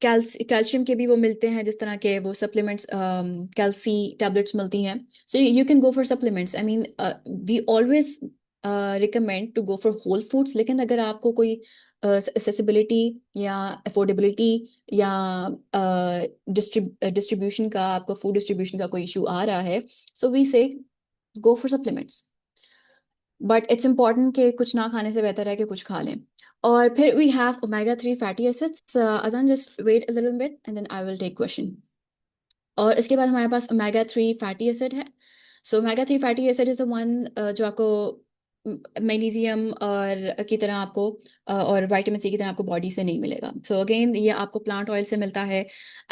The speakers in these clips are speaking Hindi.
कैल्शियम के भी वो मिलते हैं, जिस तरह के वो सप्लीमेंट्स, कैल्सी टैबलेट्स मिलती हैं। So you can go for supplements. I mean we always recommend to go for whole foods. लेकिन अगर आपको कोई एक्सेसिबिलिटी या अफोर्डेबिलिटी या डिस्ट्रीब्यूशन का, आपको फूड डिस्ट्रीब्यूशन का कोई इशू आ रहा है, सो वी से गो for supplements. But it's important कि कुछ ना खाने से बेहतर है कि कुछ खा लें। और फिर we have omega 3 fatty acids. अजान just wait a little bit and then I will take question. और इसके बाद हमारे पास ओमेगा 3 फैटी एसिड है। So omega 3 fatty acid is the one जो आपको मैग्नीशियम और की तरह आपको और विटामिन सी की तरह आपको बॉडी से नहीं मिलेगा। सो अगेन ये आपको प्लांट ऑयल से मिलता है।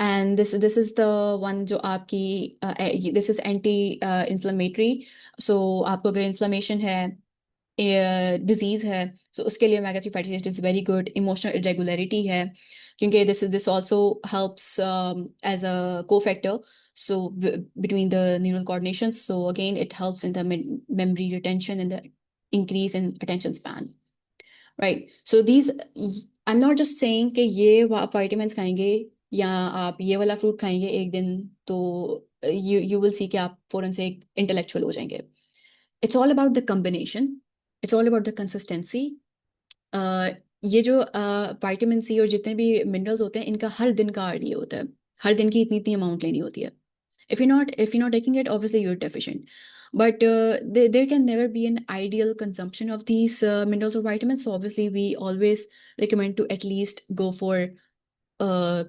And this is the one जो आपकी this is anti inflammatory. So आपको अगर इन्फ्लेमेशन है, डिजीज है, सो उसके लिए omega 3 fatty acid is very good. Emotional irregularity है, क्योंकि this also helps as a cofactor so between the neural coordinations. So again it helps in the memory retention and the increase in attention span, right? So these, I'm not just saying कि ये आप vitamins खाएंगे या आप ये वाला फ्रूट खाएंगे एक दिन तो you will see कि आप फौरन से एक intellectual हो जाएंगे। It's all about the combination, it's all about the consistency. ये जो विटामिन सी और जितने भी मिनरल्स होते हैं, इनका हर दिन का आरडीए होता है। हर दिन की इतनी इतनी अमाउंट लेनी होती है। If you're not taking it, obviously you're deficient. But there can never be an ideal consumption of these minerals or vitamins. So obviously we always recommend to at least go for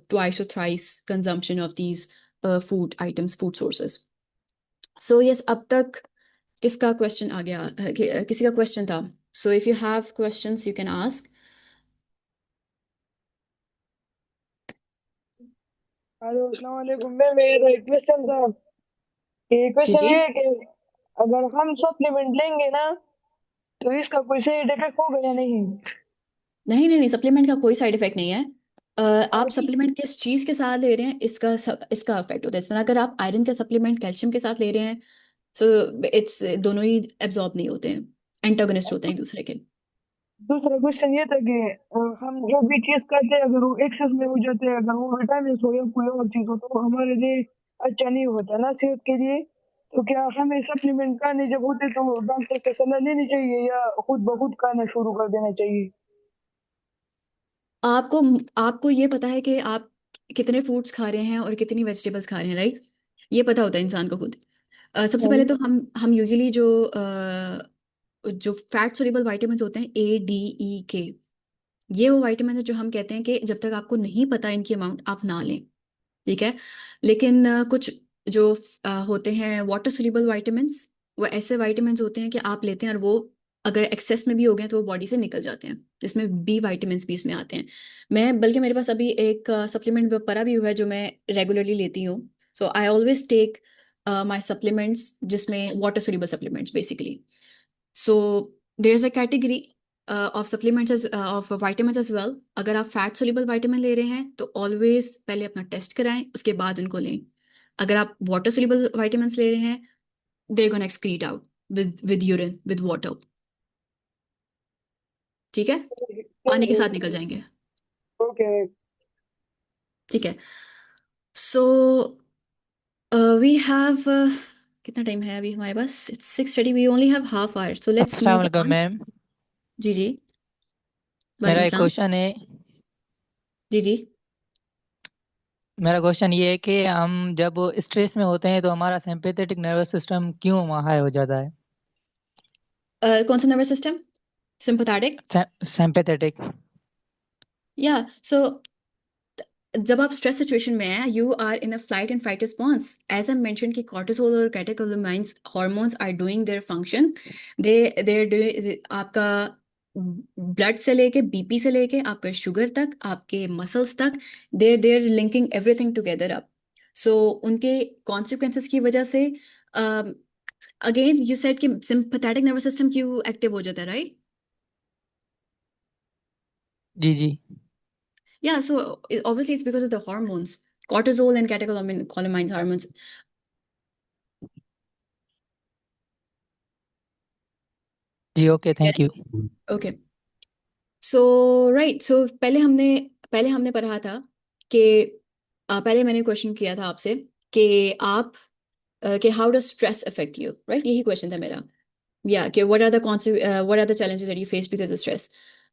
twice or thrice consumption of these food items, food sources. So yes, अब तक किसका क्वेश्चन आ गया? किसी का क्वेश्चन था? So if you have questions, you can ask. Hello, अस्सलाम वालेकुम। मैं मेरा एक क्वेश्चन था। ये जी क्वेश्चन जी। ये है कि अगर हम सप्लीमेंट लेंगे ना, तो इसका कोई साइड इफेक्ट होगा या नहीं? नहीं नहीं नहीं, सप्लीमेंट का कोई साइड इफेक्ट नहीं है। और आप सप्लीमेंट किस चीज के साथ ले रहे हैं, इसका इफेक्ट होता है। इस तरह अगर आप आयरन का सप्लीमेंट कैल्शियम के साथ ले रहे हैं, सो इट्स दोनों ही एब्जॉर्ब नहीं होते हैं, एंटागोनिस्ट होते हैं एक दूसरे के। दूसरा क्वेश्चन ये था कि हम जो भी चीज करते हैं, अगर वो एक्सेस में हो जाते हैं, अगर वो विटामिन हो या कोई और चीज हो, तो वो हमारे लिए अच्छा नहीं होता ना, सेहत के लिए। तो क्या हमें सप्लीमेंट खाने जब होते तो डॉक्टर से सलाह लेनी चाहिए या खुद ब खुद खाना शुरू कर देना चाहिए? आपको आपको ये पता है कि आप कितने फ्रूट्स खा रहे हैं और कितनी वेजिटेबल्स खा रहे हैं, राइट? ये पता होता है इंसान को खुद। सबसे पहले तो हम यूजुअली जो फैट सोल्यूबल विटामिन होते हैं, A D E K, ये वो विटामिन है जो हम कहते हैं कि जब तक आपको नहीं पता इनकी अमाउंट, आप ना लें। ठीक है। लेकिन कुछ जो होते हैं वाटर सोल्यूबल विटामिन्स, वो ऐसे विटामिन्स होते हैं कि आप लेते हैं और वो अगर एक्सेस में भी हो गए तो वो बॉडी से निकल जाते हैं, जिसमें बी विटामिन्स भी उसमें आते हैं। मैं बल्कि मेरे पास अभी एक सप्लीमेंट पड़ा भी हुआ है जो मैं रेगुलरली लेती हूँ। So I always take my supplements, जिसमें water soluble supplements basically. So there is a category of supplements of vitamins as well. अगर आप फैट सोल्यूबल विटामिन ले रहे हैं तो ऑलवेज पहले अपना टेस्ट कराएं, उसके बाद उनको लें। अगर आप वाटर सोल्यूबल विटामिन्स ले रहे हैं, they gonna excrete out with urine with water. ठीक है, पानी के साथ निकल जाएंगे। ओके। ठीक है। सो वी हैव कितना टाइम है अभी हमारे पास? It's 6:30, we only have half hour, so let's अस्सलाम मूव वालेकुम ऑन। मैम। जी जी। मेरा वालेकुम एक सलाम। क्वेश्चन है। जी जी। मेरा क्वेश्चन ये है कि हम जब स्ट्रेस में होते हैं तो हमारा सिंपैथेटिक नर्वस सिस्टम क्यों हाई हो जाता है? कौन सा नर्वस सिस्टम? सिंपैथेटिक। सिंपैथेटिक। या सो जब आप स्ट्रेस सिचुएशन में हैं, you are in a flight and fight response. As I mention कि कॉर्टिसोल और catecholamines hormones are doing their function. They are doing आपका ब्लड से लेके, बीपी से लेके आपका शुगर तक, आपके मसल्स तक, देर लिंकिंग एवरीथिंग टुगेदर अप। सो उनके कॉन्सिक्वेंसेस की वजह से, अगेन यू सेड कि सिंपैथेटिक नर्वस सिस्टम क्यों एक्टिव हो जाता है, right? Ji ji. Yeah, so obviously it's because of the hormones, cortisol and catecholamines hormones. जी okay, thank you. Okay. So right, so पहले हमने पहले हमने पढ़ा था कि पहले मैंने क्वेश्चन किया था आपसे कि आप कि how does stress affect you, right? यही क्वेश्चन था मेरा, या कि what are the challenges that you face because of stress.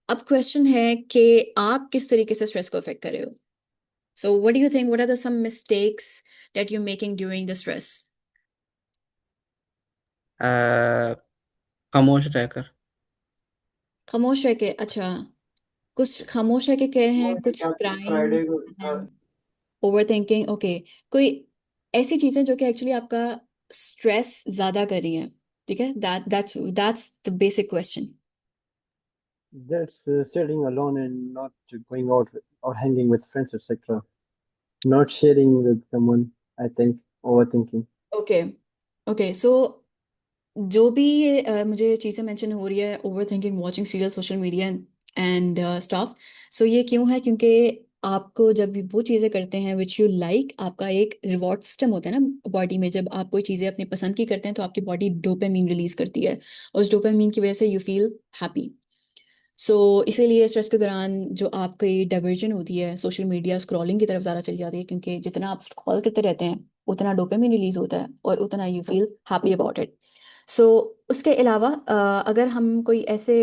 अब क्वेश्चन है कि आप किस तरीके से स्ट्रेस को अफेक्ट कर रहे हो। So what do you think, what are the some mistakes that you making during the stress? खामोश रहकर। खामोश रह के, अच्छा। कुछ खामोश रह के कह रहे हैं, कुछ क्राइम, ओवर थिंकिंग, ओके। कोई ऐसी चीजें जो कि एक्चुअली आपका स्ट्रेस ज्यादा कर रही हैं, ठीक है? That's the basic question. Just sitting alone and not going out or hanging with friends, etc. Not sharing with someone, I think, overthinking. Okay, okay. So जो भी ये मुझे चीज़ें मेंशन हो रही है, over thinking, watching serial, social media and stuff, so ये क्यों है? क्योंकि आपको जब भी वो चीज़ें करते हैं विच यू लाइक, आपका एक रिवॉर्ड सिस्टम होता है ना बॉडी में। जब आप कोई चीज़ें अपनी पसंद की करते हैं तो आपकी बॉडी डोपामीन रिलीज करती है, और उस डोपामीन की वजह से यू फील हैप्पी। सो इसीलिए स्ट्रेस के दौरान जो आपकी डाइवर्जन होती है सोशल मीडिया स्क्रॉलिंग की तरफ ज़्यादा चली जाती है, क्योंकि जितना आप स्क्रॉल करते रहते हैं उतना डोपामिन रिलीज होता है और उतना you feel happy about it. So उसके अलावा अगर हम कोई ऐसे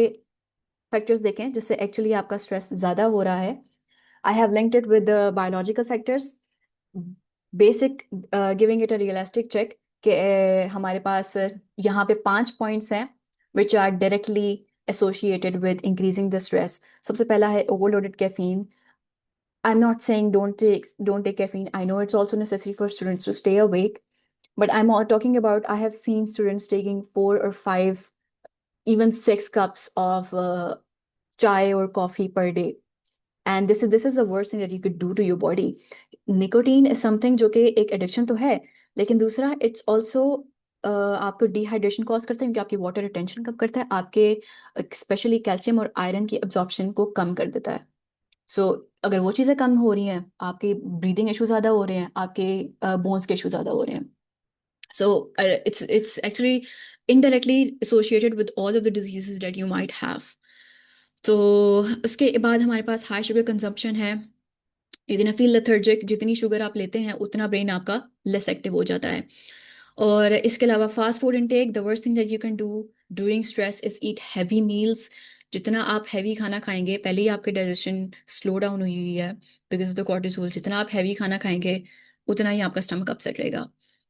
फैक्टर्स देखें जिससे एक्चुअली आपका स्ट्रेस ज़्यादा हो रहा है, I have linked it with biological factors, basic, giving it a realistic check कि हमारे पास यहाँ पे 5 पॉइंट्स हैं which are directly associated with increasing the stress. सबसे पहला है overloaded caffeine. I'm not saying don't take caffeine. I know it's also necessary for students to stay awake, but I'm all talking about, I have seen students taking 4 or 5, even 6 cups of chai or coffee per day, and this is the worst thing that you could do to your body. Nicotine is something जो कि एक एडिक्शन तो है, लेकिन दूसरा इट्स ऑल्सो आपको डिहाइड्रेशन कॉज करता है, क्योंकि आपकी वाटर रिटेंशन कम करता है, आपके स्पेशली कैल्शियम और आयरन की एब्जॉर्प्शन को कम कर देता है। सो अगर वो चीज़ें कम हो रही हैं, आपके ब्रीदिंग इशू ज़्यादा हो रहे हैं, आपके बोन्स के इशू ज़्यादा हो रहे हैं, सो it's actually indirectly associated with all of the diseases that you might have. तो उसके बाद हमारे पास हाई शुगर कंजम्पशन है। यू कैन फील लेथर्जिक, जितनी शुगर आप लेते हैं उतना ब्रेन आपका लेस एक्टिव हो जाता है। और इसके अलावा fast food intake, the worst thing that you can do during stress is eat heavy meals. जितना आप हैवी खाना खाएंगे, पहले ही आपकी डाइजेशन स्लो डाउन हुई हुई है बिकॉज ऑफ द कॉर्टिसोल, जितना आप हैवी खाना खाएंगे उतना ही आपका स्टमक अपसेट रहेगा।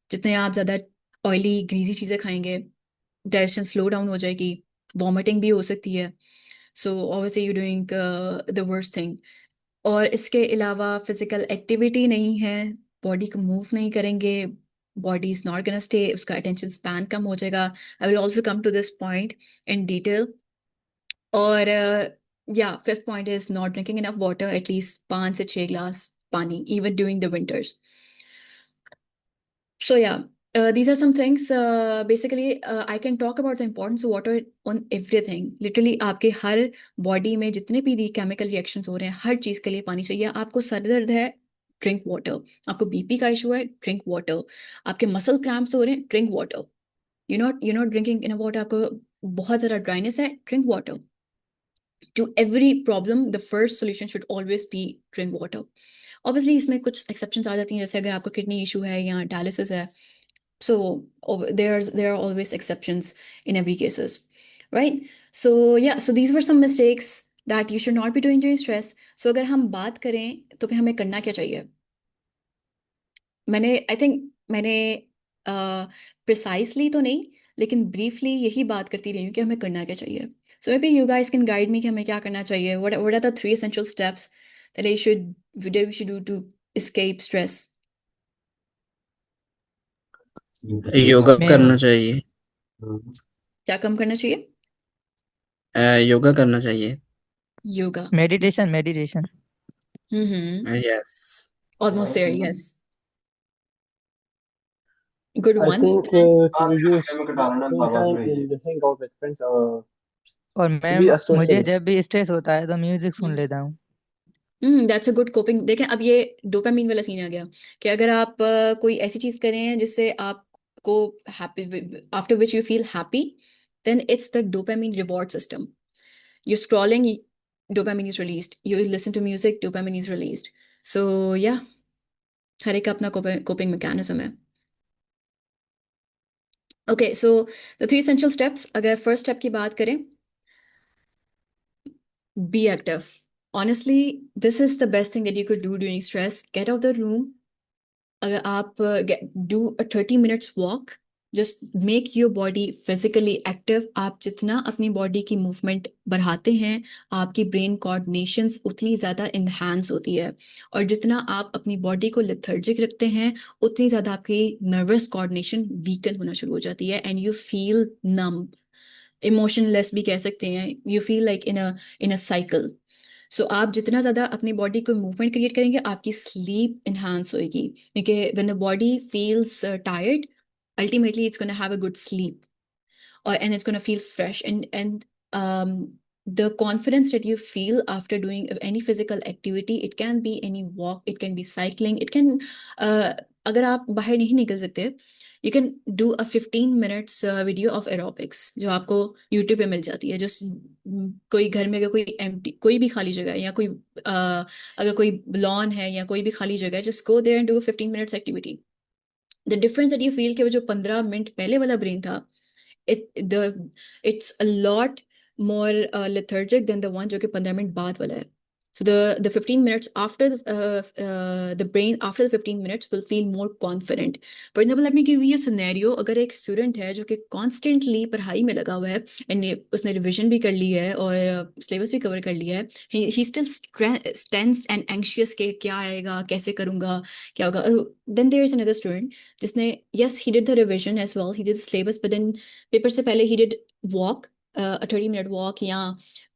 जितने आप ज़्यादा ऑयली ग्रीजी चीज़ें खाएंगे, डाइजेशन स्लो डाउन हो जाएगी, वॉमिटिंग भी हो सकती है। So obviously you doing the worst thing. और इसके अलावा फिजिकल एक्टिविटी नहीं है, बॉडी को मूव नहीं करेंगे, body is not gonna stay, उसका अटेंशन स्पैन कम हो जाएगा। I will also come to this point in detail. और या fifth point is not drinking enough water, at least 5 से 6 ग्लास पानी even during the winters. So yeah, these are some things. Basically, I can talk about the importance of water on everything. Literally, आपके हर बॉडी में जितने भी केमिकल रिएक्शंस हो रहे हैं, हर चीज़ के लिए पानी चाहिए। आपको सर दर्द है, ड्रिंक वाटर। आपको बीपी का इशू है, ड्रिंक वाटर। आपके मसल क्रैम्प्स हो रहे हैं, drink water. You not drinking in water. आपको बहुत ज़्यादा ड्राइनेस है, drink water. To every problem the first solution should always be drink water. Obviously इसमें कुछ एक्सेप्शंस आ जाती हैं, जैसे अगर आपको किडनी इशू है या डायलिसिस है, so there are always exceptions in every cases, right? So yeah, so these were some mistakes that you should not be doing during stress. So अगर हम बात करें तो फिर हमें करना क्या चाहिए? मैंने प्रिसाइसली तो नहीं, लेकिन ब्रीफली यही बात करती रही हूँ कि हमें करना क्या चाहिए। So maybe you guys can guide me कि हमें क्या करना चाहिए। What are the 3 essential steps that we should do to escape stress? Yoga मैं करना चाहिए। क्या कम करना चाहिए? योगा करना चाहिए। Yoga. Meditation yes. Almost there, yes. Good I one. think to use screen time and hang out with friends or और to मैम be a मुझे social. जब भी स्ट्रेस होता है तो म्यूजिक सुन लेता हूँ। That's a good coping. देखें, अब ये डोपामीन वाला सीन आ गया कि अगर आप कोई ऐसी चीज करें जिससे आपको happy, after which you feel happy, then it's the dopamine reward system. You scrolling, dopamine is released. You listen to music, dopamine is released. So yeah, हर एक का अपना coping mechanism है. Okay, so the 3 essential steps, अगर first step की बात करें, be active. Honestly, this is the best thing that you could do during stress. Get out of the room. अगर आप do a 30 minutes walk, just make your body physically active. आप जितना अपनी बॉडी की मूवमेंट बढ़ाते हैं, आपकी ब्रेन कोऑर्डिनेशंस उतनी ज़्यादा इन्हांस होती है, और जितना आप अपनी बॉडी को लेथर्जिक रखते हैं, उतनी ज़्यादा आपकी नर्वस कोऑर्डिनेशन वीकन होना शुरू हो जाती है, and you feel numb, emotionless भी कह सकते हैं. You feel like in a cycle. So आप जितना ज़्यादा अपनी बॉडी को मूवमेंट क्रिएट करेंगे, आपकी स्लीप इन्हांस होएगी, क्योंकि when the body feels tired, ultimately it's going to have a good sleep, and it's going to feel fresh, and the confidence that you feel after doing any physical activity, it can be any walk, it can be cycling, it can अगर आप बाहर नहीं निकल सकते, you can do a 15 minutes video of aerobics जो आपको YouTube पे मिल जाती है. just कोई घर में अगर कोई empty, कोई भी खाली जगह है, या कोई अगर कोई लॉन है या कोई भी खाली जगह है, just go there and do a 15 minutes activity. The difference that you feel कि वो जो 15 मिनट पहले वाला ब्रेन था, it's a lot more lethargic than the one जो कि 15 मिनट बाद वाला है. So the 15 minutes after the brain after the 15 minutes will feel more confident. For example, let me give you a scenario. अगर एक student है जो कि constantly पढ़ाई में लगा हुआ है, and उसने revision भी कर ली है और syllabus भी cover कर लिया है, he still tense and anxious कि क्या आएगा, कैसे करूँगा, क्या होगा. Then there is another student जिसने, yes, he did the revision as well, he did the syllabus, but then paper से पहले he did walk, a 30 minute walk, या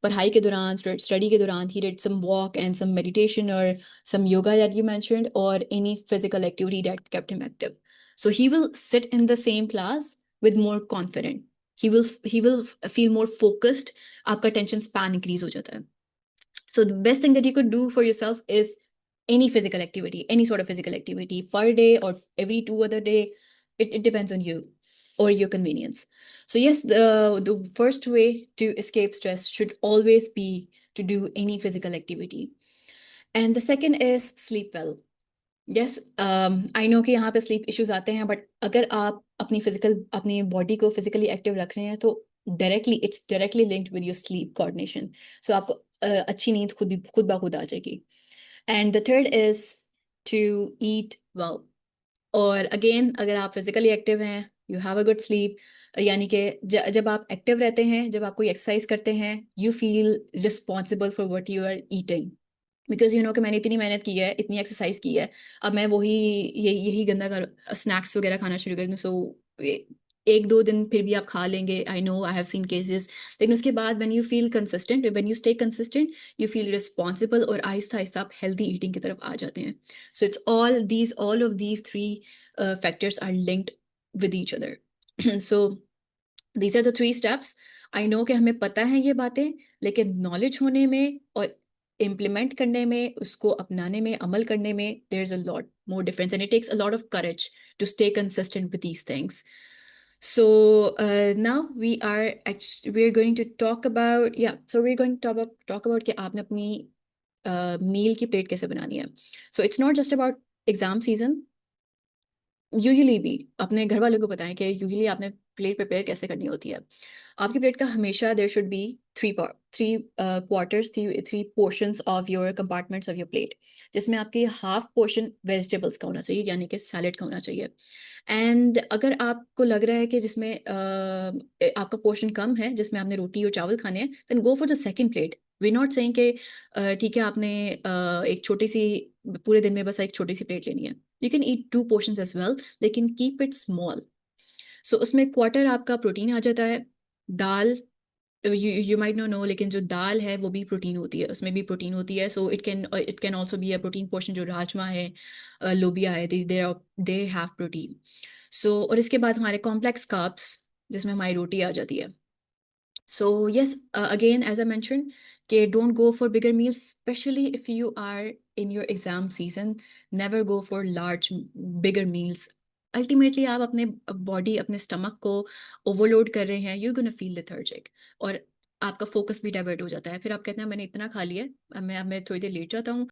पढ़ाई के दौरान, स्टडी के दौरान he did some walk and some meditation or some yoga that you mentioned, or any physical activity that kept him active. So he will sit in the same class with more confident. He will feel more focused. आपका attention span increase हो जाता है. So the best thing that you could do for yourself is any physical activity, any sort of physical activity per day or every 2 other day. It depends on you or your convenience. So yes, the first way to escape stress should always be to do any physical activity. And the second is sleep well. Yes, I know कि यहाँ पे sleep issues आते हैं, but अगर आप अपनी body को physically active रख रहे हैं, तो it's directly linked with your sleep coordination. So आपको अच्छी नींद खुद ब खुद आ जाएगी. And the third is to eat well. और again, अगर आप physically active हैं, you have a good sleep, यानी कि जब आप active रहते हैं, जब आप कोई exercise करते हैं, you feel responsible for what you are eating. Because you know कि मैंने इतनी मेहनत की है, इतनी एक्सरसाइज की है, अब मैं यही गंदा स्नैक्स वगैरह खाना शुरू कर दूँ. सो 1-2 दिन फिर भी आप खा लेंगे, I know, I have seen cases, लेकिन उसके बाद when you feel consistent, when you stay consistent, you feel responsible, और आहिस्ता आहिस्ता आप हेल्दी ईटिंग की तरफ आ जाते हैं. So it's all of these 3 factors are linked with each other. So these are the 3 steps. I know कि हमें पता है ये बातें, लेकिन नॉलेज होने में और इम्प्लीमेंट करने में, उसको अपनाने में, अमल करने में, there's a lot more difference, and it takes a lot of courage to stay consistent with these things. So now we're going to talk about, we're going to talk about कि आपने अपनी मील की प्लेट कैसे बनानी है. So it's not just about exam season. Usually भी अपने घर वालों को बताएं कि यूजुअली आपने प्लेट प्रिपेयर कैसे करनी होती है. आपकी प्लेट का हमेशा there should be 3 quarters, 3 portions of your compartments of your plate, जिसमें आपकी हाफ पोर्शन वेजिटेबल्स का होना चाहिए, यानी कि सैलेड का होना चाहिए. एंड अगर आपको लग रहा है कि जिसमें आपका पोर्शन कम है, जिसमें आपने रोटी और चावल खाने हैं, then go for the second plate. We not saying कि ठीक है आपने एक छोटी सी, पूरे दिन में बस एक छोटी सी प्लेट लेनी है. You can eat 2 portions as well, लेकिन keep it small. So उसमें क्वार्टर आपका प्रोटीन आ जाता है. दाल, you might not know, लेकिन जो दाल है वो भी प्रोटीन होती है, उसमें भी प्रोटीन होती है. So it can also be a protein portion. जो राजमा है, लोबिया है, they have protein. So और इसके बाद हमारे complex carbs, जिसमें हमारी रोटी आ जाती है. So yes, again, as I mentioned, don't go for bigger meals, especially if you are in your exam season. Never go for bigger meals. Ultimately, आप अपने body, अपने stomach को overload कर रहे हैं. You're gonna feel lethargic. और आपका फोकस भी डाइवर्ट हो जाता है, फिर आप कहते हैं मैंने इतना खा लिया है, अब मैं थोड़ी देर लेट जाता हूँ,